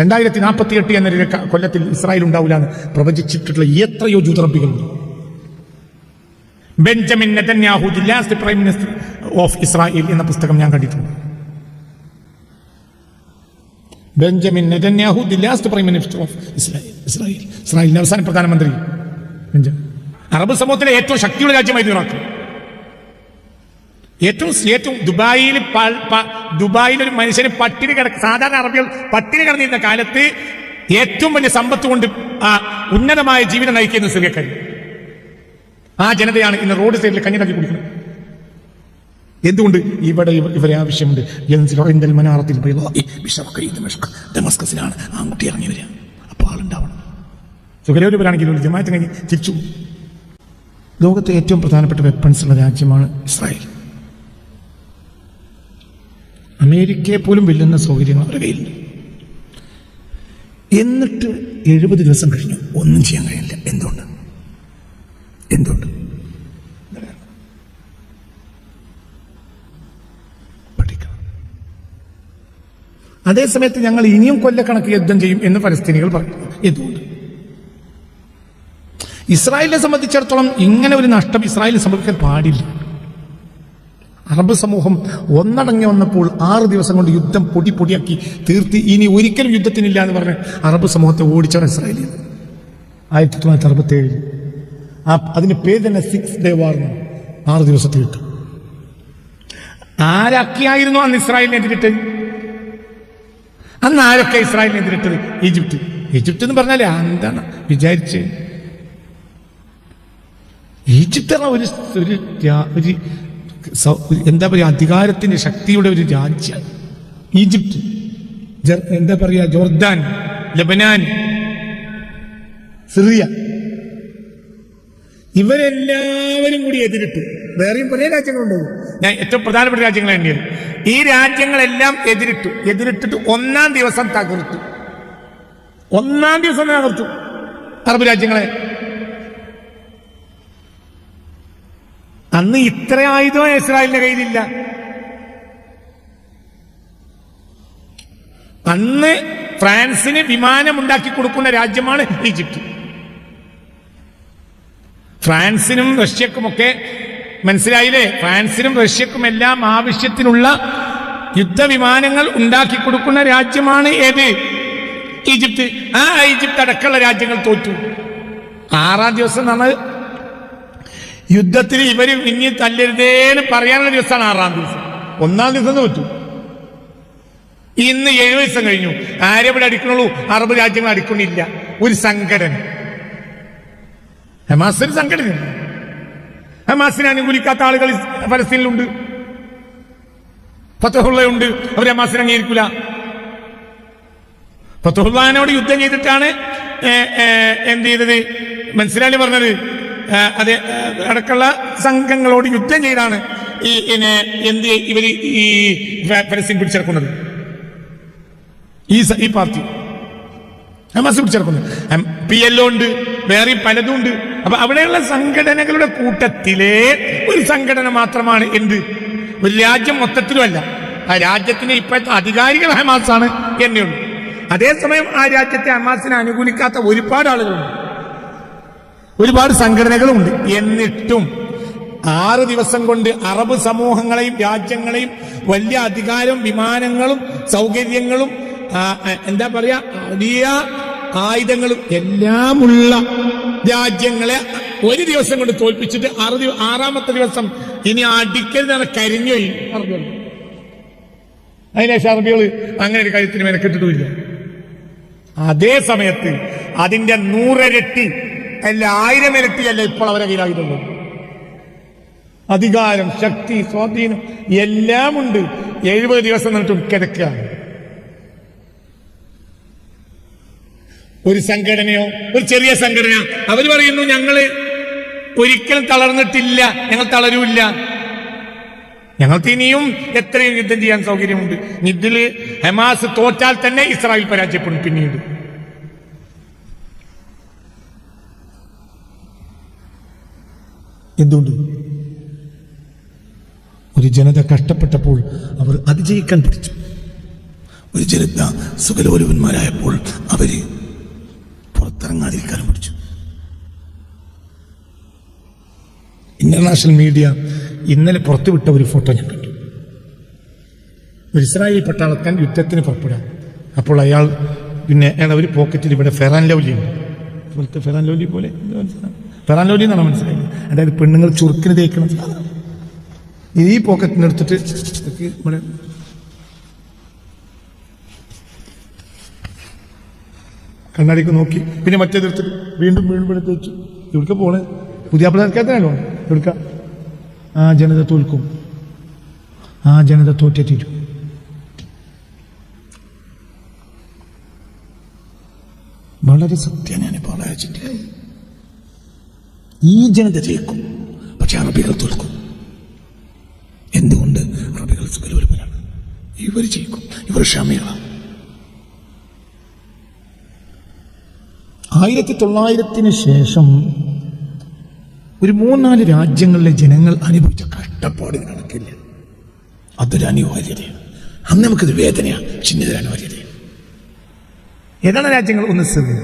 2048 എന്നൊരു കൊല്ലത്തിൽ ഇസ്രായേൽ ഉണ്ടാവില്ല എന്ന് പ്രവചിച്ചിട്ടുള്ള എത്രയോ ജൂതറബികളുണ്ട്. Benjamin Netanyahu, the last prime minister of Israel എന്ന പുസ്തകം ഞാൻ കണ്ടിട്ടുണ്ട്. Benjamin Netanyahu, the last prime minister of Israel, ഇസ്രായേലിന്റെ അവസാന പ്രധാനമന്ത്രി. അറബ് സമൂഹത്തിലെ ഏറ്റവും ശക്തിയുള്ള രാജ്യമായിരുന്നു ഇറാഖ്. ഏറ്റവും ദുബായിൽ ഒരു മനുഷ്യന് പട്ടിണി സാധാരണ അറബികൾ പട്ടിണി കിടന്നിരുന്ന കാലത്ത് ഏറ്റവും വലിയ സമ്പത്ത് കൊണ്ട് ഉന്നതമായ ജീവിതം നയിക്കുന്ന സിറിയക്കാർ. ആ ജനതയാണ് ഇന്ന് റോഡ് സൈഡിൽ കഞ്ഞിടക്കി കുടിക്കുന്നത്. എന്തുകൊണ്ട്? ഇവിടെ ഇവരെ ആവശ്യമുണ്ട്. ഡമസ്കസിലാണ് ആൺകുട്ടി ഇറങ്ങി വരിക. അപ്പോൾ ആളുണ്ടാവണം. സുഖരൂപരാണെങ്കിൽ ജമാഅത്ത് കഴിഞ്ഞ് തിരിച്ചു. ലോകത്തെ ഏറ്റവും പ്രധാനപ്പെട്ട വെപ്പൺസ് ഉള്ള രാജ്യമാണ് ഇസ്രായേൽ. അമേരിക്കയെ പോലും വെല്ലുന്ന സൗകര്യങ്ങൾ അവരുടെ കയ്യിലുണ്ട്. എന്നിട്ട് 70 ദിവസം കഴിഞ്ഞു, ഒന്നും ചെയ്യാൻ കഴിയില്ല. എന്തുകൊണ്ട്? പഠിക്കണം. അതേസമയത്ത് ഞങ്ങൾ ഇനിയും കൊല്ലക്കണക്ക് യുദ്ധം ചെയ്യും എന്ന് ഫലസ്തീനികൾ പറയുന്നു. എന്തുകൊണ്ട്? ഇസ്രായേലിനെ സംബന്ധിച്ചിടത്തോളം ഇങ്ങനെ ഒരു നഷ്ടം ഇസ്രായേലിന് സംഭവിക്കാൻ പാടില്ല. അറബ് സമൂഹം ഒന്നടങ്ങി വന്നപ്പോൾ 6 ദിവസം കൊണ്ട് യുദ്ധം പൊടിയാക്കി തീർത്ത് ഇനി ഒരിക്കലും യുദ്ധത്തിനില്ല എന്ന് പറഞ്ഞ് അറബ് സമൂഹത്തെ ഓടിച്ചവൻ ഇസ്രായേലിയാണ്. 1967 അതിന്റെ പേര് തന്നെ 6 ഡേ വാർ. 6 ദിവസത്തെ യുദ്ധം. ആരൊക്കെയായിരുന്നു അന്ന് ഇസ്രായേലിനെതിരിട്ട്? അന്ന് ആരൊക്കെ ഇസ്രായേലിനെതിരിട്ടത്? ഈജിപ്ത് എന്ന് പറഞ്ഞാലേ എന്താണ് വിചാരിച്ച്? ഈജിപ്ത് എന്ന ഒരു എന്താ പറയുക, അധികാരത്തിന്റെ ശക്തിയുടെ ഒരു രാജ്യമാണ് ഈജിപ്ത്. എന്താ പറയുക, ജോർദാൻ, ലബനാൻ, സിറിയ, ഇവരെല്ലാവരും കൂടി എതിരിട്ടു. വേറെയും പല രാജ്യങ്ങളുണ്ടാവും. ഞാൻ ഏറ്റവും പ്രധാനപ്പെട്ട രാജ്യങ്ങൾ തന്നെയാണ്. ഈ രാജ്യങ്ങളെല്ലാം എതിരിട്ടിട്ട് 1-ാം ദിവസം തകർത്തു. 1-ാം ദിവസം തകർത്തു അറബ് രാജ്യങ്ങളെ. അന്ന് ഇത്ര ആയുധം ഇസ്രായേലിന്റെ കയ്യിലില്ല. അന്ന് ഫ്രാൻസിന് വിമാനം ഉണ്ടാക്കി കൊടുക്കുന്ന രാജ്യമാണ് ഈജിപ്ത്. ഫ്രാൻസിനും റഷ്യക്കുമൊക്കെ മനസ്സിലായില്ലേ? ഫ്രാൻസിനും റഷ്യക്കും എല്ലാം ആവശ്യത്തിനുള്ള യുദ്ധവിമാനങ്ങൾ ഉണ്ടാക്കി കൊടുക്കുന്ന രാജ്യമാണ് ഏത്? ഈജിപ്ത്. ആ ഈജിപ്ത് അടക്കമുള്ള രാജ്യങ്ങൾ തോറ്റു. 6-ാം ദിവസം നമ്മൾ യുദ്ധത്തിന് ഇവര് ഇനി തല്ലരുതേന്ന് പറയാനുള്ള ദിവസമാണ് 6-ാം ദിവസം. 1-ാം ദിവസം തോറ്റു. ഇന്ന് 7 ദിവസം കഴിഞ്ഞു. ആരെവിടെ അടിക്കണുള്ളൂ? അറബ് രാജ്യങ്ങൾ അടിക്കണില്ല. ഒരു സംഘടന, ഹമാസ് ഒരു സംഘടന. ഹമാസിനെ അനുകൂലിക്കാത്ത ആളുകൾ ഫലസ്തീനിലുണ്ട്. ഫതഹുള്ളയുണ്ട്. അവർ ഹമാസിനെ അംഗീകരിക്കില്ല. ഫതഹുള്ളാഹിനോട് യുദ്ധം ചെയ്തിട്ടാണ് എന്ത് ചെയ്തത്? മനസ്സിലായി പറഞ്ഞത്. അതെ, അടക്കമുള്ള സംഘങ്ങളോട് യുദ്ധം ചെയ്താണ് ഇവര് ഈ ഫലസ്തീൻ പിടിച്ചെടുക്കുന്നത്. ഈ പാർട്ടി ഹമാസ് പിടിച്ചെടുക്കുന്നത്. PLO ഉണ്ട്, വേറെ പലതും ഉണ്ട്. അപ്പൊ അവിടെയുള്ള സംഘടനകളുടെ കൂട്ടത്തിലെ ഒരു സംഘടന മാത്രമാണ് എന്ത്? ഒരു രാജ്യം മൊത്തത്തിലുമല്ല. ആ രാജ്യത്തിന് ഇപ്പോഴത്തെ അധികാരികൾ ഹമാസാണ് എന്നെയുള്ളൂ. അതേസമയം ആ രാജ്യത്തെ ഹമാസിനെ അനുകൂലിക്കാത്ത ഒരുപാട് ആളുകളുണ്ട്, ഒരുപാട് സംഘടനകളുമുണ്ട്. എന്നിട്ടും 6 ദിവസം കൊണ്ട് അറബ് സമൂഹങ്ങളെയും രാജ്യങ്ങളെയും വലിയ അധികാരവും വിമാനങ്ങളും സൗകര്യങ്ങളും എന്താ പറയാ വലിയ ആയുധങ്ങളും എല്ലാമുള്ള രാജ്യങ്ങളെ ഒരു ദിവസം കൊണ്ട് തോൽപ്പിച്ചിട്ട് 6-ാമത്തെ ദിവസം ഇനി അടിക്കരുതാണ് കരിഞ്ഞോയി അറബികൾ. അതിനേശം അറബികൾ അങ്ങനെ ഒരു കാര്യത്തിന് മെനക്കെട്ടിട്ടുമില്ല. അതേ സമയത്ത് അതിന്റെ 100 ഇരട്ടി അല്ല 1000 ഇരട്ടിയല്ല ഇപ്പോൾ അവരെ കയ്യിലായിട്ടുള്ളത്. അധികാരം, ശക്തി, സ്വാധീനം എല്ലാം ഉണ്ട്. 70 ദിവസം നിന്നിട്ടും കിടക്കുകയാണ്. ഒരു സംഘടനയോ ഒരു ചെറിയ സംഘടന അവർ പറയുന്നു ഞങ്ങൾ ഒരിക്കലും തളർന്നിട്ടില്ല, ഞങ്ങൾ തളരൂല്ല, ഞങ്ങൾക്ക് ഇനിയും എത്രയും യുദ്ധം ചെയ്യാൻ സൗകര്യമുണ്ട്. ഇതില് ഹമാസ് തോറ്റാൽ തന്നെ ഇസ്രായേൽ പരാജയപ്പെടും. പിന്നീട് എന്തുകൊണ്ട്? ഒരു ജനത കഷ്ടപ്പെട്ടപ്പോൾ അവർ അതിജയിക്കാൻ പഠിച്ചു. ഒരു ജനത സുഖലോലുപന്മാരായപ്പോൾ അവര് പുറത്തിറങ്ങാതിരിക്കാനും പഠിച്ചു. ഇന്റർനാഷണൽ മീഡിയ ഇന്നലെ പുറത്തുവിട്ട ഒരു ഫോട്ടോ ഞാൻ കണ്ടു. ഒരു ഇസ്രായേലി പട്ടാളക്കാൻ യുദ്ധത്തിന് പുറപ്പെടാം. അപ്പോൾ അയാൾ ഒരു പോക്കറ്റിൽ ഇവിടെ ഫെറാൻ ലൗലി ഉണ്ട്, ഇപ്പോഴത്തെ ഫെറാൻ ലൗലി പോലെ, ഫെറാൻ ലൗലി എന്നാണ് മനസ്സിലായത്. അതായത് പെണ്ണുങ്ങൾ ചുരുക്കിന് തേക്കണം സാധനം. ഈ പോക്കറ്റിനെടുത്തിട്ട് ഇവിടെ കണ്ണാടിക്ക് നോക്കി, പിന്നെ മറ്റേതെടുത്തിട്ട് വീണ്ടും വീണ്ടും ഇവിടെ തേച്ചു. ഇവിടുത്തെ പോണേ പുതിയ പിള്ളേർക്കകത്താണല്ലോ. എടുക്ക ആ ജനത തോൽക്കും, ആ ജനത തോറ്റേറ്റു. വളരെ സത്യം ഞാൻ പാളയച്ചിട്ട് ഈ ജനത ജയിക്കും, പക്ഷെ അറബികൾ തോൽക്കും. എന്തുകൊണ്ട്? അറബികൾ സുഖലോലുപനാണ്. ഇവർ ജയിക്കും, ഇവർ ഷാമികളാണ്. 1900 ശേഷം ഒരു 3-4 രാജ്യങ്ങളിലെ ജനങ്ങൾ അനുഭവിച്ച കഷ്ടപ്പാടിന് കണക്കില്ല. അതൊരു അനിവാര്യതയാണ്. അന്ന് നമുക്കിത് വേദനയാണ്, ചിഹ്നിതൊരു അനിവാര്യതയാണ്. ഏതാണ് രാജ്യങ്ങൾ? ഒന്ന് സിറിയ,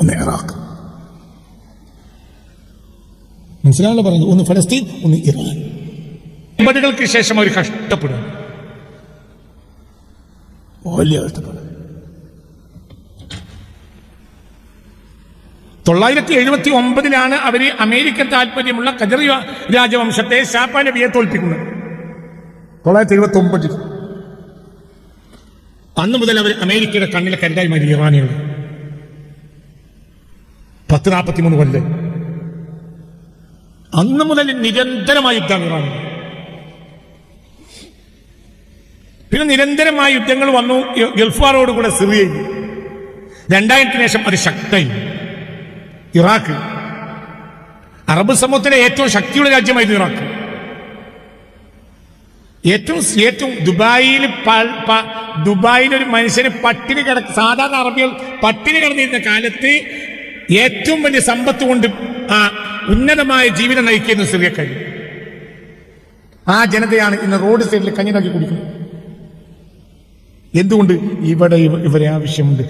ഒന്ന് ഇറാഖ്, മനസ്സിലാണല്ലോ പറഞ്ഞത്, ഒന്ന് ഫലസ്തീൻ, ഒന്ന് ഇറാൻ. 80-കൾക്ക് ശേഷം അവർ കഷ്ടപ്പെടുക, വലിയ കഷ്ടപ്പാട്. 979 അവര് അമേരിക്കൻ താല്പര്യമുള്ള ഖജറി രാജവംശത്തെ ഷാപ്പാ നബിയെ തോൽപ്പിക്കുന്നത്. 979 അന്ന് മുതൽ അവർ അമേരിക്കയുടെ കണ്ണിലെ കരുതായി മാറി ഇറാനികൾ. 10-43 കൊല്ലം അന്ന് മുതൽ നിരന്തരമായ യുദ്ധമാണ് ഇറാൻ. പിന്നെ നിരന്തരമായ യുദ്ധങ്ങൾ വന്നു. ഗൾഫ് വാറോടുകൂടെ സിറിയയിൽ 2000-ന് ശേഷം അത് ശക്തമായി. ഇറാഖ് അറബ് സമൂഹത്തിലെ ഏറ്റവും ശക്തിയുള്ള രാജ്യമായിരുന്നു ഇറാഖ്. ഏറ്റവും ദുബായിൽ ഒരു മനുഷ്യന് പട്ടിണി സാധാരണ അറബികൾ പട്ടിണി കിടന്നിരുന്ന കാലത്ത് ഏറ്റവും വലിയ സമ്പത്ത് കൊണ്ട് ഉന്നതമായ ജീവിതം നയിക്കുന്ന സിറിയക്കാർ. ആ ജനതയാണ് ഇന്ന് റോഡ് സൈഡിൽ കഞ്ഞിനാക്കി കുടിക്കുന്നത്. എന്തുകൊണ്ട്? ഇവിടെ ഇവരെ ആവശ്യമുണ്ട്.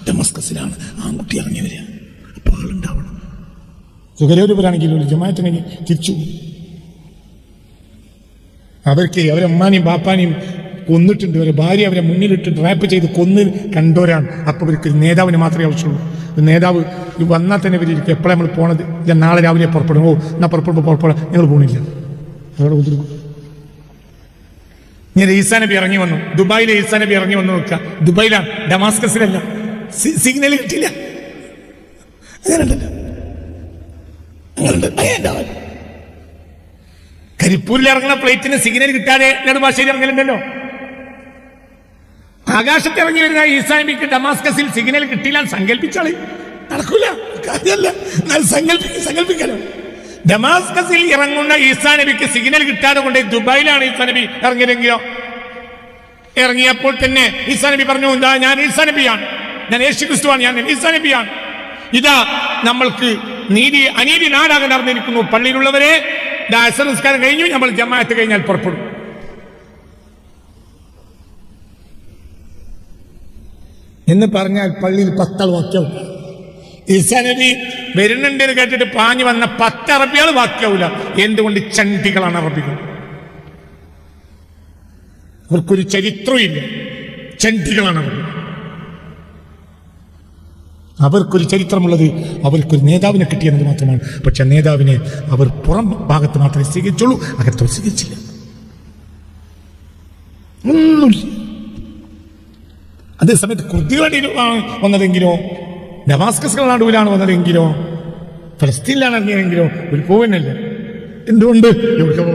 ഡമസ്കസിലാണ് ആൺകുട്ടി ഇറങ്ങി വരിക. അപ്പോൾ ആളുണ്ടാവണം. സുഖലോലുപരാണെങ്കിലും ഒരു ജമാഅത്ത് കഴിഞ്ഞ് തിരിച്ചു. അവർക്ക് അവരെ അമ്മാനെയും ബാപ്പാനെയും കൊന്നിട്ടുണ്ട്. അവരെ ഭാര്യ അവരെ മുന്നിലിട്ട് റാപ്പ് ചെയ്ത് കൊന്ന് കണ്ടോരാണ്. അപ്പോൾ അവർക്ക് നേതാവിന് മാത്രമേ ആവശ്യമുള്ളൂ. നേതാവ് വന്നാൽ തന്നെ ഇവരിക്കും എപ്പോഴാണ് നമ്മൾ പോണത്? ഞാൻ നാളെ രാവിലെ പുറപ്പെടും. ഓ എന്നാൽ പുറപ്പെടാം. ഞങ്ങൾ പോണില്ല. അവിടെ ഒതുക്കും. ഞാൻ ഈസാ നബി ഇറങ്ങി വന്നു. ദുബായിലെ ഈസാ നബി ഇറങ്ങി വന്നു നോക്കുക. ദുബായിലാണ്, ഡമാസ്കസിലല്ല. സിഗ്നൽ കിട്ടില്ല. കരിപ്പൂരിൽ ഇറങ്ങുന്ന ഫ്ലൈറ്റിന് സിഗ്നൽ കിട്ടാതെ നെടുമ്പാശ്ശേരി ഇറങ്ങലുണ്ടല്ലോ. ആകാശത്ത് ഇറങ്ങി വരുന്ന ഈസാ നബിക്ക് ഡമാസ്കസിൽ സിഗ്നൽ കിട്ടില്ല. സങ്കല്പിച്ചാളി നടക്കൂല, കാര്യമല്ല. സങ്കല്പിക്കാലോ. ഡമാസ്കസിൽ ഇറങ്ങുന്ന ഈസാ നബിക്ക് സിഗ്നൽ കിട്ടാതെ കൊണ്ട് ദുബായിലാണ് ഈസാ നബി ഇറങ്ങിയതെങ്കിലോ. ഇറങ്ങിയപ്പോൾ തന്നെ ഈസാ നബി പറഞ്ഞു, എന്താ ഞാൻ ഈസാ നബിയാണ്, ഞാൻ യേശു ക്രിസ്തുവാണ്, ഞാൻ ഈസാ നബിയാണ്. ഇതാ നമ്മൾക്ക് അനീതി നാടാകെ നടന്നിരിക്കുന്നു. പള്ളിയിലുള്ളവരെ അസർ നിസ്കാരം കഴിഞ്ഞു, നമ്മൾ ജമാഅത്ത് കഴിഞ്ഞാൽ പുറപ്പെടും. എന്ന് പറഞ്ഞാൽ പള്ളിയിൽ 10 ആൾ വാക്യാവില്ല. ഈസാ നബി വരുന്നുണ്ടെന്ന് കേട്ടിട്ട് പാഞ്ഞു വന്ന 10 അറബികൾ വാക്യാവില്ല. എന്തുകൊണ്ട്? ചണ്ടികളാണ് അറബികൾ. അവർക്കൊരു ചരിത്രമില്ല. ചണ്ടികളാണ് അറബികൾ. അവർക്കൊരു ചരിത്രമുള്ളത് അവർക്കൊരു നേതാവിനെ കിട്ടിയെന്നത് മാത്രമാണ്. പക്ഷെ നേതാവിനെ അവർ പുറം ഭാഗത്ത് മാത്രമേ സ്വീകരിച്ചുള്ളൂ, അകത്തോ സ്വീകരിച്ചില്ല. ഒന്നുമില്ല. അതേസമയത്ത് കുർദികളുടെ വന്നതെങ്കിലോ, ഡമാസ്കസ് നടുവിലാണ് വന്നതെങ്കിലോ, ഫലസ്തീനിലാണ് ഇറങ്ങിയതെങ്കിലോ ഒരു പോവനല്ല. എന്തുകൊണ്ട്? എവിടേക്കും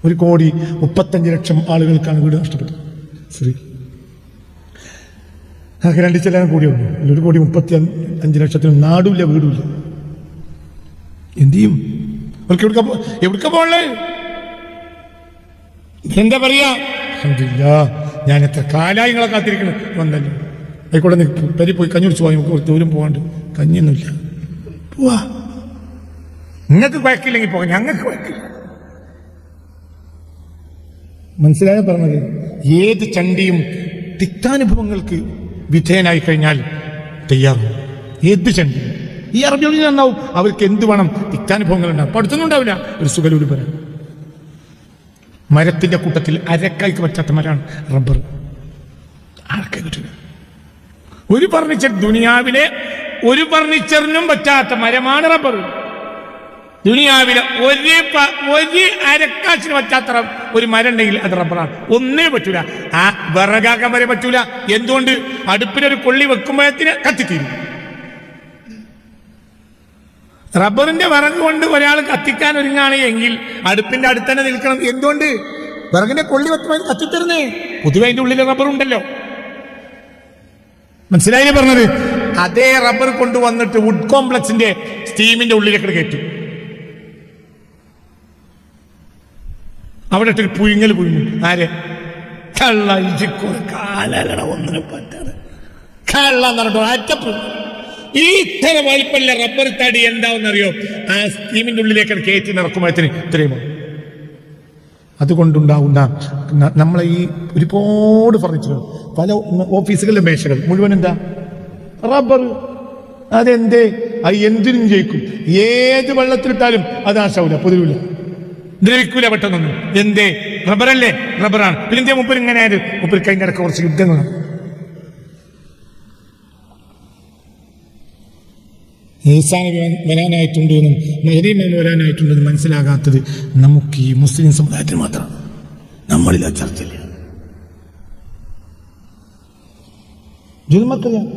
1,35,00,000 ആളുകൾക്കാണ് വീട് നഷ്ടപ്പെട്ടത്. ശരി, ആകെ 2 ചെല്ലാൻ കൂടിയുള്ളൂ. 1,35,00,000 നാടുമില്ല, വീടുമില്ല. എന്ത് ചെയ്യും? അവർക്ക് എവിടേക്ക പോകണേ? എന്താ പറയാ? അൽഹംദുലില്ലാ, ഞാൻ എത്ര കാലായി നിങ്ങളെ കാത്തിരിക്കണം. വന്നല്ലോ, ആയിക്കോട്ടെ, പരി പോയി കഞ്ഞി കുടിച്ചു പോയി. നമുക്ക് ദൂരം പോകാണ്ട്. കഞ്ഞിയൊന്നുമില്ല, പോവാ. നിങ്ങൾക്ക് കുഴക്കില്ലെങ്കിൽ പോകാം, ഞങ്ങൾക്ക് കുഴക്കില്ല. മനസ്സിലായ പറഞ്ഞത്? ഏത് ചണ്ടിയും തിക്താനുഭവങ്ങൾക്ക് വിധേയനായി കഴിഞ്ഞാൽ തയ്യാറും. ഏത് ചണ്ടി ഈ അറബികളിൽ നന്നാവും. അവർക്ക് എന്ത് വേണം? തിക്താനുഭവങ്ങൾ ഉണ്ടാവും. പഠിത്തമൊന്നും ഉണ്ടാവില്ല. ഒരു സുഖലൂര് പറയാം. മരത്തിന്റെ കൂട്ടത്തിൽ അരക്കായ്ക്ക് പറ്റാത്ത മരമാണ് റബ്ബർ. ആർക്കെ കിട്ടില്ല. ഒരു ഫർണിച്ചർ, ദുനിയാവിലെ ഒരു ഫർണിച്ചറിനും പറ്റാത്ത മരമാണ് റബ്ബർ. ദുനിയാവിലെ ഒരു അരക്കാശിന് പറ്റാത്ത ഒരു മരം ഉണ്ടെങ്കിൽ അത് റബ്ബറാണ്. ഒന്നേ പറ്റൂല. ആ വിറകാക്കാൻ വരെ പറ്റൂല. എന്തുകൊണ്ട്? അടുപ്പിനൊരു കൊള്ളി വെക്കുമ്പോഴത്തിന് കത്തിത്തീരും. റബ്ബറിന്റെ വിറക് കൊണ്ട് ഒരാൾ കത്തിക്കാൻ ഒരുങ്ങാണ് എങ്കിൽ അടുപ്പിന്റെ അടുത്ത് തന്നെ നിൽക്കണം. എന്തുകൊണ്ട്? വിറകിന്റെ കൊള്ളി വെക്കുമ്പോൾ കത്തിത്തരുന്നേ. പൊതുവെ അതിന്റെ ഉള്ളിൽ റബ്ബർ ഉണ്ടല്ലോ. മനസ്സിലായില്ലേ പറഞ്ഞത്? അതേ റബ്ബർ കൊണ്ടുവന്നിട്ട് വുഡ് കോംപ്ലക്സിന്റെ സ്റ്റീമിന്റെ ഉള്ളിലേക്ക് കയറ്റും. അവിടെ ഇട്ടൊരു പുഴുങ്ങൽ പുഴുങ്ങും. ആര്? കള്ള. കാലട ഒന്നിനും പറ്റാതെ കള്ള എന്ന് പറഞ്ഞിട്ട് അറ്റപ്പുഴുങ്ങൽ. ഈ ഇത്ര വലിപ്പല്ല റബ്ബർ തടി എന്താവെന്നറിയോ? ആ സ്റ്റീമിന്റെ ഉള്ളിലേക്ക് കയറ്റി നിറക്കുമ്പോഴത്തിന് ഇത്രയും. അതുകൊണ്ടുണ്ടാവുന്ന നമ്മളെ ഈ ഒരുപാട് ഫർണിച്ചറുകൾ, പല ഓഫീസുകളിലെ മേശകൾ മുഴുവൻ എന്താ? റബ്ബർ. അതെന്തേ? അത് എന്തിനും ജയിക്കും. ഏത് വെള്ളത്തിലിട്ടാലും അത് ആശാവില്ല, പൊതുവില്ല, ദ്രവിക്കൂല പെട്ടെന്നൊന്നും. എന്തേ? റബ്ബറല്ലേ? റബ്ബറാണ്. പിന്നെ മുപ്പർ ഇങ്ങനെ ആയത്? മുപ്പർ കഴിഞ്ഞ ഇടയ്ക്ക് കുറച്ച് യുദ്ധങ്ങളാണ്. ഈസാ നബി വരാനായിട്ടുണ്ടെന്നും മഹദി ഇമാം വരാനായിട്ടുണ്ടെന്നും മനസ്സിലാകാത്തത് നമുക്ക് ഈ മുസ്ലിം സമുദായത്തിന് മാത്രമാണ്. നമ്മളിൽ ആ ചർച്ചയില്ല. ജുൽമക്കറിയാം.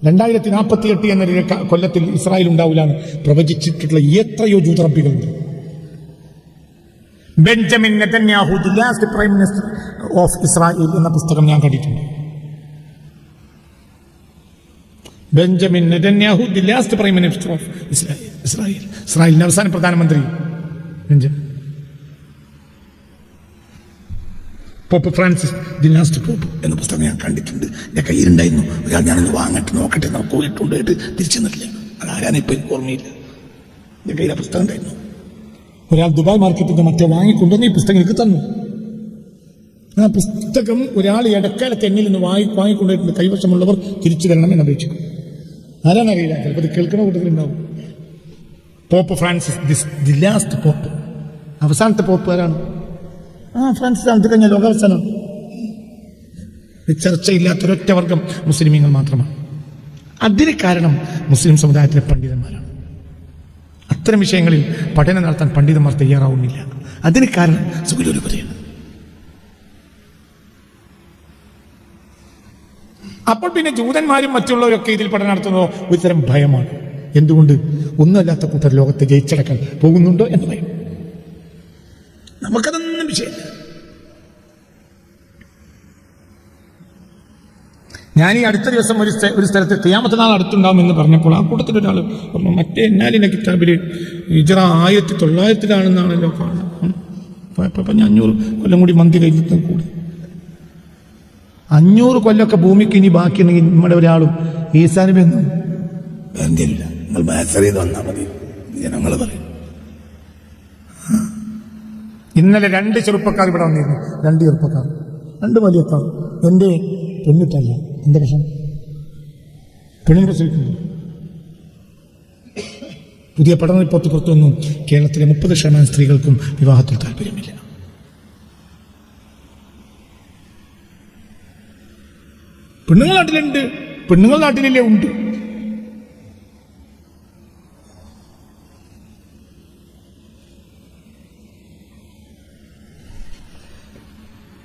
2048 എന്നൊരു കൊല്ലത്തിൽ ഇസ്രായേൽ ഉണ്ടാവില്ലാണ് പ്രവചിച്ചിട്ടുള്ള എത്രയോ ജൂതറബികളുണ്ട്. Benjamin Netanyahu, the last prime minister of Israel എന്ന പുസ്തകം ഞാൻ കണ്ടിട്ടുണ്ട്. Benjamin Netanyahu, the last prime minister of Israel. ഇസ്രായേലിന്റെ അവസാന പ്രധാനമന്ത്രി Benjamin. Pope Francis, the last pope എന്ന പുസ്തകം ഞാൻ കണ്ടിട്ടുണ്ട്. എൻ്റെ കയ്യിലുണ്ടായിരുന്നു. ഒരാൾ ഞാനൊന്ന് വാങ്ങട്ടെ നോക്കട്ടെ നമുക്ക് പോയിട്ടുണ്ടായിട്ട് തിരിച്ചു തന്നിട്ടില്ല. അതാരാണ് ഇപ്പം എനിക്ക് ഓർമ്മയില്ല. എൻ്റെ കയ്യിൽ ആ പുസ്തകം ഉണ്ടായിരുന്നു. ഒരാൾ ദുബായ് മാർക്കറ്റിൽ നിന്ന് മറ്റോ വാങ്ങിക്കൊണ്ടുവന്ന് ഈ പുസ്തകം എനിക്ക് തന്നു. ആ പുസ്തകം ഒരാൾ ഇടക്കാലത്ത് എന്നിൽ നിന്ന് വാങ്ങിക്കൊണ്ടിട്ടുണ്ട്. കൈവശമുള്ളവർ തിരിച്ചു തരണം എന്ന് അപേക്ഷിക്കും. ആരാന്നറിയില്ല, ചിലപ്പോൾ ഇത് കേൾക്കുന്ന കൂട്ടത്തിലുണ്ടാവും. Pope Francis, the last pope, അവസാനത്തെ പോപ്പ് ആരാണ്? ഫ്രാൻസിസ് ആണ്. ഇത് കഴിഞ്ഞ ലോകാവസാനം. ചർച്ചയില്ലാത്തൊരൊറ്റ വർഗം മുസ്ലിമീങ്ങൾ മാത്രമാണ്. അതിന് കാരണം മുസ്ലിം സമുദായത്തിലെ പണ്ഡിതന്മാരാണ്. അത്തരം വിഷയങ്ങളിൽ പഠനം നടത്താൻ പണ്ഡിതന്മാർ തയ്യാറാവുന്നില്ല. അതിന് കാരണം സുഖലൂര് പറയാണ്. അപ്പോൾ പിന്നെ ജൂതന്മാരും മറ്റുള്ളവരൊക്കെ ഇതിൽ പഠനം നടത്തുന്നതോ ഒരുതരം ഭയമാണ്. എന്തുകൊണ്ട്? ഒന്നുമല്ലാത്ത കൂട്ടർ ലോകത്തെ ജയിച്ചടക്കാൻ പോകുന്നുണ്ടോ എന്ന് ഭയം. നമുക്കതൊന്നും വിഷയമില്ല. ഞാൻ ഈ അടുത്ത ദിവസം ഒരു സ്ഥലത്ത് ഖിയാമത്ത് നാൾ അടുത്തുണ്ടാവും എന്ന് പറഞ്ഞപ്പോൾ ആ കൂട്ടത്തിൽ ഒരാൾ പറഞ്ഞു, മറ്റേ എന്നാലിൻ്റെ കിതാബിൽ ഹിജ്റ 1900-ലാണെന്നാണല്ലോ കാണുന്നത്. പോയപ്പോൾ 500 കൊല്ലം കൂടി മന്തി കഴിഞ്ഞിട്ട് കൂടി. 500 കൊല്ലമൊക്കെ ഭൂമിക്ക് ഇനി ബാക്കിയുണ്ടെങ്കിൽ നമ്മുടെ ഒരാളും ഈസാ നബി ഒന്നും വേണ്ടിയില്ല. നിങ്ങൾ ബാസറിയത് വന്നാൽ മതി ജനങ്ങൾ പറയും. ഇന്നലെ 2 ചെറുപ്പക്കാർ ഇവിടെ വന്നിരുന്നു. 2 ചെറുപ്പക്കാർ, 2 വലിയക്കാർ. എൻ്റെ പെണ്ണിട്ടല്ല, എന്താ പ്രശ്നം? പെണ്ണിനെ പ്രസവിക്കുന്നു. പുതിയ പഠന റിപ്പോർട്ട് പുറത്തു വന്നു. കേരളത്തിലെ 30% സ്ത്രീകൾക്കും വിവാഹത്തിൽ താല്പര്യമില്ല. പെണ്ണുങ്ങൾ നാട്ടിലുണ്ട്, പെണ്ണുങ്ങൾ നാട്ടിലില്ലേ? ഉണ്ട്.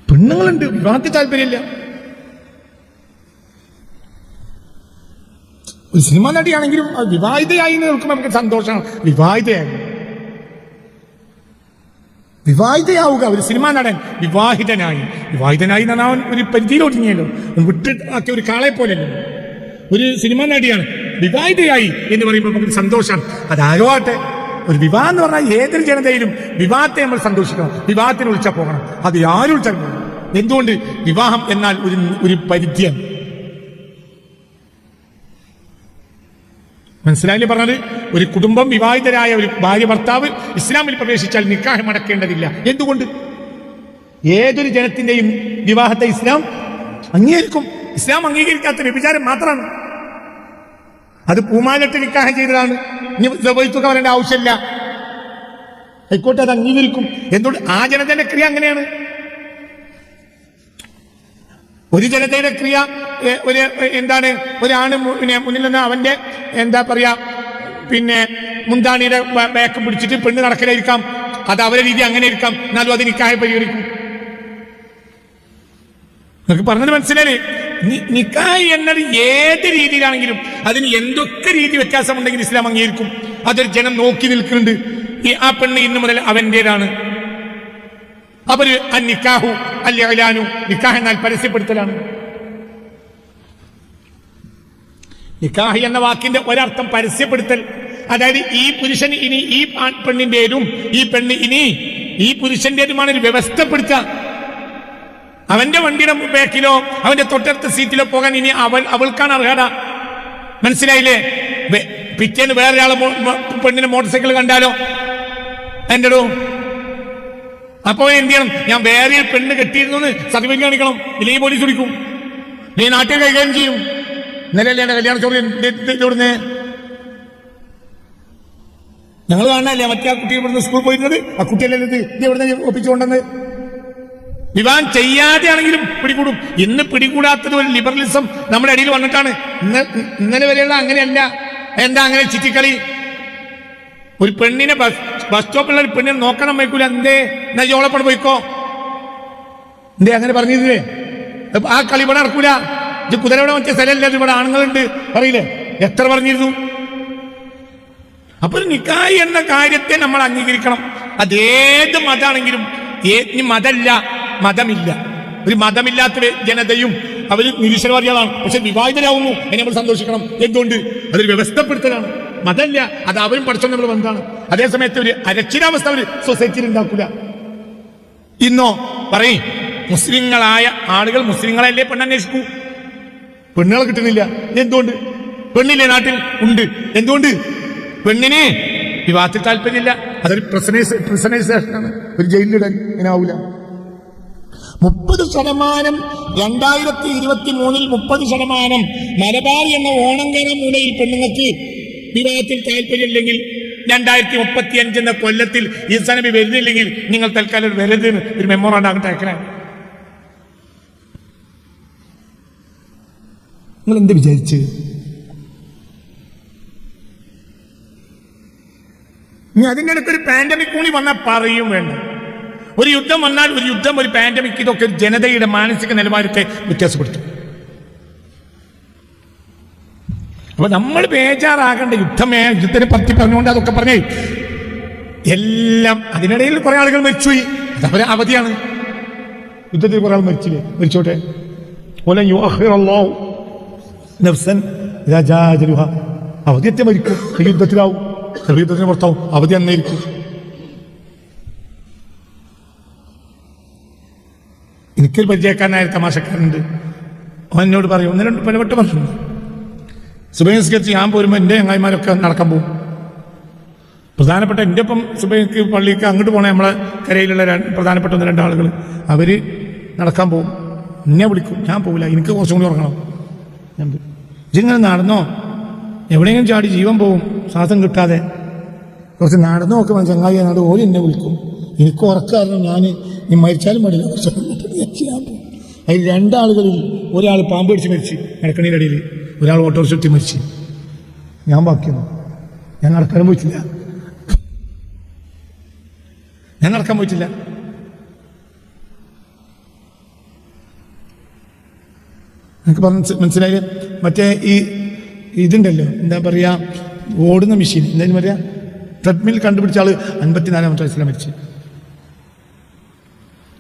പെണ്ണുങ്ങളുണ്ട്, വിവാഹത്തിൽ താല്പര്യമില്ല. ഒരു സിനിമാ നടിയാണെങ്കിലും വിവാഹിതയായി കേൾക്കുമ്പോൾ നമുക്ക് സന്തോഷമാണ്. വിവാഹിതയാവുക. ഒരു സിനിമാ നടൻ വിവാഹിതനായി എന്ന് പറഞ്ഞാൽ ഒരു പരിധിയിൽ ഒതുങ്ങിയല്ലോ, വിട്ട് ആക്കിയ ഒരു കാളെ പോലെയല്ലോ. ഒരു സിനിമാ നടിയാണ് വിവാഹിതയായി എന്ന് പറയുമ്പോൾ നമുക്ക് സന്തോഷമാണ്. അതാരോ ആട്ടെ, ഒരു വിവാഹം എന്ന് പറഞ്ഞാൽ ഏതൊരു ജനതയിലും വിവാഹത്തെ നമ്മൾ സന്തോഷിക്കണം. വിവാഹത്തിന് വിളിച്ചാൽ പോകണം. അത് ആരും വിളിച്ചാൽ പോകണം. എന്തുകൊണ്ട്? വിവാഹം എന്നാൽ ഒരു പരിധിയാണ്. മനസ്സിലായില്ലേ പറഞ്ഞത്? ഒരു കുടുംബം, വിവാഹിതരായ ഒരു ഭാര്യ ഭർത്താവ് ഇസ്ലാമിൽ പ്രവേശിച്ചാൽ നിക്കാഹ് മടക്കേണ്ടതില്ല. എന്തുകൊണ്ട്? ഏതൊരു ജനത്തിന്റെയും വിവാഹത്തെ ഇസ്ലാം അംഗീകരിക്കും. ഇസ്ലാം അംഗീകരിക്കാത്ത വ്യഭിചാരം മാത്രമാണ്. അത് പൂമാലിട്ട് നിക്കാഹ് ചെയ്തതാണ്, ഇനി തുക വരേണ്ട ആവശ്യമില്ല. ആയിക്കോട്ടെ, അത് അംഗീകരിക്കും. എന്തുകൊണ്ട്? ആ ജനതയുടെ ക്രിയ അങ്ങനെയാണ്. ഒരു ജനതയുടെ ക്രിയ ഒരു എന്താണ്, ഒരാണ് മുന്നിൽ നിന്ന് അവന്റെ എന്താ പറയാ മുന്താണിയുടെ ബാക്ക് പിടിച്ചിട്ട് പെണ്ണ് നടക്കലായിരിക്കാം. അത് അവരുടെ രീതി അങ്ങനെ ഇരിക്കാം. എന്നാലും അത് നിക്കാഹെ പരിഗണിക്കും. നിങ്ങൾക്ക് പറഞ്ഞത് മനസ്സിലായി? നിക്കാഹ് എന്നത് ഏത് രീതിയിലാണെങ്കിലും അതിന് എന്തൊക്കെ രീതി വ്യത്യാസമുണ്ടെങ്കിൽ ഇസ്ലാം അംഗീകരിക്കും. അതൊരു ജനം നോക്കി നിൽക്കുന്നുണ്ട്. ആ പെണ്ണ് ഇന്നു മുതൽ അവന്റേതാണ്. അവര് നിക്കാഹു അല്യാനു, നിക്കാഹ് എന്നാൽ പരസ്യപ്പെടുത്തലാണ്. നിക്കാഹ് എന്ന വാക്കിന്റെ ഒരർത്ഥം പരസ്യപ്പെടുത്തൽ. അതായത് ഈ പുരുഷൻ ഇനി ഈ പെണ്ണിന്റേതും ഈ പെണ്ണ് ഇനി ഈ പുരുഷന്റേതുമാണ് ഒരു വ്യവസ്ഥപ്പെടുത്തുക. അവന്റെ വണ്ടിയുടെ ബാക്കിലോ അവന്റെ തൊട്ടടുത്ത സീറ്റിലോ പോകാൻ ഇനി അവൾക്കാണ് അർഹത. മനസ്സിലായില്ലേ? പിറ്റേന്ന് വേറൊരാളെ പെണ്ണിനെ മോട്ടോർ സൈക്കിൾ കണ്ടാലോ എന്റെടോ, അപ്പോ എന്ത് ചെയ്യണം? ഞാൻ വേറെ പെണ്ണ് കെട്ടിയിരുന്നു സർട്ടിഫിക്കറ്റ് കാണിക്കണം, ഇല്ലെങ്കിൽ പോലീസ് പിടിക്കും, നീ നാട്ടിൽ കൈകാര്യം ചെയ്യും. ഇന്നലെയല്ലേ കല്യാണ ചോദ്യം ഞങ്ങൾ കാണാനല്ലേ മറ്റേ ആ കുട്ടി ഇവിടുന്ന് സ്കൂളിൽ പോയിരുന്നത്? ആ കുട്ടിയല്ലേ ഇത് ഇവിടുന്ന് ഒപ്പിച്ചുകൊണ്ടെന്ന്. വിവാഹം ചെയ്യാതെ ആണെങ്കിലും പിടികൂടും. ഇന്ന് പിടികൂടാത്തത് ഒരു ലിബറലിസം നമ്മുടെ ഇടയിൽ വന്നിട്ടാണ്. ഇന്നലെ വരെയുള്ള അങ്ങനെയല്ല. എന്താ അങ്ങനെ ചിറ്റിക്കളി? ഒരു പെണ്ണിനെ ബസ് സ്റ്റോപ്പിലുള്ള ഒരു പെണ്ണിനെ നോക്കണം വയ്ക്കൂല. എന്തേ? എന്നാ ജോളപ്പണ് പോയിക്കോ. എന്തേ അങ്ങനെ പറഞ്ഞില്ലേ? ആ കളി ഇവിടെ നടക്കൂല. ഇത് കുതിരയുടെ മറ്റേ സ്ഥലമല്ല, ഇവിടെ ആണുങ്ങളുണ്ട് പറയില്ലേ? എത്ര പറഞ്ഞിരുന്നു? അപ്പൊ നിക്കാഹ് എന്ന കാര്യത്തെ നമ്മൾ അംഗീകരിക്കണം. അതേത് മതാണെങ്കിലും. മതമില്ല. ഒരു മതമില്ലാത്ത ജനതയും അവർ നിരീശ്വരവാദികളാണ്. പക്ഷെ വിവാഹിതരാകുന്നു, അതിനെ നമ്മൾ സന്തോഷിക്കണം. എന്തുകൊണ്ട്? അതൊരു വ്യവസ്ഥപ്പെടുത്തലാണ്. മതമല്ല, അത് അവരും പഠിച്ചോ നമ്മൾ ബന്ധമാണ്. അതേസമയത്ത് ഒരു അരക്ഷിതാവസ്ഥ ഒരു സൊസൈറ്റിയിൽ ഉണ്ടാക്കൂല. ഇന്നോ പറയും മുസ്ലിങ്ങളായ ആളുകൾ മുസ്ലിങ്ങളല്ലേ പെണ്ണന്വേഷിക്കൂ. പെണ്ണുകളെ കിട്ടുന്നില്ല. എന്തുകൊണ്ട്? പെണ്ണില്ലേ നാട്ടിൽ? ഉണ്ട്. എന്തുകൊണ്ട്? പെണ്ണിന് വിവാഹത്തിൽ താല്പര്യമില്ല. അതൊരു പ്രസനൈസേഷനാണ്. ഒരു ജയിലിലിടാൻ ഇങ്ങനെ ആവൂല. 30% 2023 30% മലബാർ എന്ന ഓണങ്കര മൂലയിൽ പെണ്ണുങ്ങൾക്ക് വിവാഹത്തിൽ താല്പര്യമില്ലെങ്കിൽ 2035 എന്ന കൊല്ലത്തിൽ ഈസാ നബി വരുന്നില്ലെങ്കിൽ നിങ്ങൾ തൽക്കാലം വരരുതെന്ന് ഒരു മെമ്മോറാണ്ട് അങ്ങോട്ട് അയക്കണേ. നിങ്ങൾ എന്ത് വിചാരിച്ച്? ഇനി അതിൻ്റെ ഇടയ്ക്ക് ഒരു പാൻഡമിക് കൂടി വന്നാൽ പറയും വേണ്ട. ഒരു യുദ്ധം വന്നാൽ ഒരു പാൻഡമിക്, ഇതൊക്കെ ജനതയുടെ മാനസിക നിലവാരത്തെ വ്യത്യാസപ്പെടുത്തും. അപ്പൊ നമ്മൾ ബേജാറാകേണ്ട യുദ്ധത്തിനെ പറ്റി പറഞ്ഞുകൊണ്ട് അതൊക്കെ പറഞ്ഞേ എല്ലാം. അതിനിടയിൽ കുറെ ആളുകൾ മരിച്ചുപോയി. അതവരെ അവധിയാണ്. യുദ്ധത്തിൽ കുറെ ആൾ മരിച്ചില്ലേ? മരിച്ചോട്ടെ. അവധിയത്തെ മരിക്കും. യുദ്ധത്തിലാവും, യുദ്ധത്തിന് പുറത്താവും. അവധി അന്നായിരിക്കും. എനിക്കൊരു പരിചയക്കാരനായ തമാശക്കാരുണ്ട്. അവൻ എന്നോട് പറയും, 1-2 പലവട്ടം പറഞ്ഞിട്ടുണ്ട്. സുബൈസ്കരിച്ച് ഞാൻ പോരുമ്പോൾ എൻ്റെ ചങ്ങായിമാരൊക്കെ നടക്കാൻ പോകും. പ്രധാനപ്പെട്ട എൻ്റെ ഒപ്പം സുബൈക്ക് പള്ളിക്ക് അങ്ങോട്ട് പോകണേ നമ്മളെ കരയിലുള്ള പ്രധാനപ്പെട്ട 1-2 ആളുകൾ അവര് നടക്കാൻ പോകും. എന്നെ വിളിക്കും, ഞാൻ പോകില്ല, എനിക്ക് കുറച്ചും കൂടി ഉറങ്ങണം. ഇതിങ്ങനെ നടന്നോ, എവിടെയെങ്കിലും ചാടി ജീവൻ പോവും ശ്വാസം കിട്ടാതെ. കുറച്ച് നടന്നു നോക്കുമ്പോൾ ചങ്ങായി നാട് ഓരോ എന്നെ വിളിക്കും. എനിക്ക് ഉറക്കായിരുന്നു. ഞാൻ നീ മരിച്ചാലും മടിയില്ല, കുറച്ച് ചെയ്യാൻ പോകും. അതിൽ 2 ആളുകളിൽ ഒരാൾ പാമ്പ് പിടിച്ച് മരിച്ച് നടക്കണീൻ്റെ ഇടയിൽ, ഒരാൾ ഓട്ടോറിക്ഷ മരിച്ച്. ഞാൻ ബാക്കിയൊന്നും ഞാൻ നടക്കാൻ പോയിട്ടില്ല. നിങ്ങൾക്ക് മനസ്സിലായി? മറ്റേ ഇതുണ്ടല്ലോ, എന്താ പറയാ, ഓടുന്ന മെഷീൻ, എന്തായാലും പറയാ, ട്രെഡ്മിൽ കണ്ടുപിടിച്ച ആള് 54-ാമത്തെ വയസ്സിലാണ് മരിച്ചു.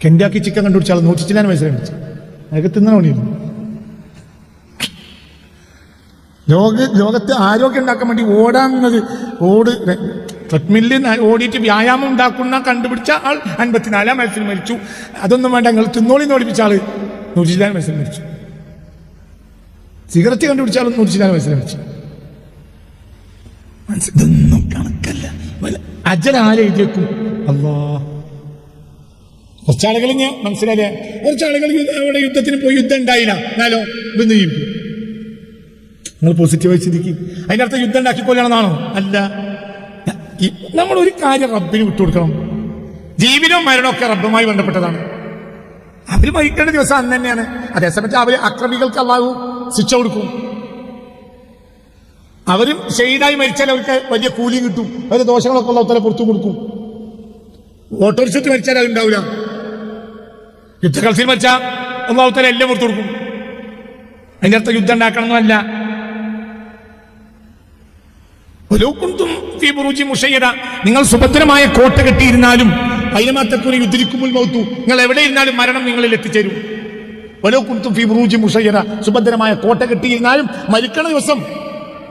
കെൻഡാക്കി ചിക്കൻ കണ്ടുപിടിച്ച ആൾ 104 വയസ്സിലാണ് മരിച്ചു. അതൊക്കെ തിന്നണ പണിയിരുന്നു. ലോകത്ത് ആരോഗ്യം ഉണ്ടാക്കാൻ വേണ്ടി ഓടാമെന്നത് ട്രെഡ്മില്ലിൽ ഓടിയിട്ട് വ്യായാമം ഉണ്ടാക്കുന്ന കണ്ടുപിടിച്ച ആൾ 54-ാം വയസ്സിൽ മരിച്ചു. അതൊന്നും വേണ്ട, നിങ്ങൾ തിന്നോളിന്ന് ഓടിപ്പിച്ച ആള് 104 വയസ്സിൽ മരിച്ചു. സിഗരറ്റ് കണ്ടുപിടിച്ചാലും 104 വയസ്സിൽ മരിച്ചു. ഇതൊന്നും കണക്കല്ല. അജലാലേക്കും അല്ലാ. കുറച്ചാളുകൾ ഞാൻ മനസ്സിലായില്ലേ, കുറച്ചാളുകൾ അവിടെ യുദ്ധത്തിന് പോയി യുദ്ധം ഉണ്ടായില്ല, എന്നാലോ ഇന്ന് ജീവിക്കും. നിങ്ങൾ പോസിറ്റീവായി ചിന്തിക്കും. അതിന്റെ അർത്ഥം യുദ്ധം ഉണ്ടാക്കിക്കൊല്ലണമെന്നാണോ? അല്ല. നമ്മൾ ഒരു കാര്യം റബ്ബിന് വിട്ടുകൊടുക്കണം. ജീവിതവും മരണവും ഒക്കെ റബ്ബുമായി ബന്ധപ്പെട്ടതാണ്. അവര് മരിക്കേണ്ട ദിവസം അന്ന് തന്നെയാണ്. അതേസമയത്ത് അവര് അക്രമികൾക്ക് അല്ലാഹു ശിക്ഷ കൊടുക്കും. അവരും ഷഹീദായി മരിച്ചാൽ അവർക്ക് വലിയ കൂലിയും കിട്ടും. അവരുടെ ദോഷങ്ങളൊക്കെ അല്ലാഹു തആല പുറത്തു കൊടുക്കും. ഓട്ടോറിക്ഷത്തിൽ മരിച്ചാൽ അതുണ്ടാവില്ല. യുദ്ധക്കളത്തിൽ മരിച്ചാൽ അല്ലാഹു തആല എല്ലാം പുറത്തു കൊടുക്കും. അതിന്റെ അർത്ഥം യുദ്ധം ഉണ്ടാക്കണമെന്നല്ല. നിങ്ങൾ സുഭദ്രമായ കോട്ട കെട്ടിയിരുന്നാലും അതിനമാത്തക്കൂരി യുദ്ധരിക്കുമ്പോൾ മൗത്തു, നിങ്ങൾ എവിടെ ഇരുന്നാലും മരണം നിങ്ങളിൽ എത്തിച്ചേരും. ഓരോ കുന്തും ഫി ബുറൂജി മുഷയ്യറ, സുഭദ്രമായ കോട്ട കെട്ടിയിരുന്നാലും മരിക്കണ ദിവസം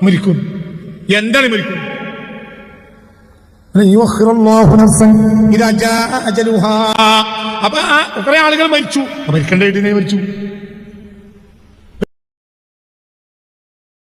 മരിക്കും. എന്താണ് മരിക്കും? അപ്പൊ കുറെ ആളുകൾ മരിച്ചു, മരിക്കേണ്ട മരിച്ചു.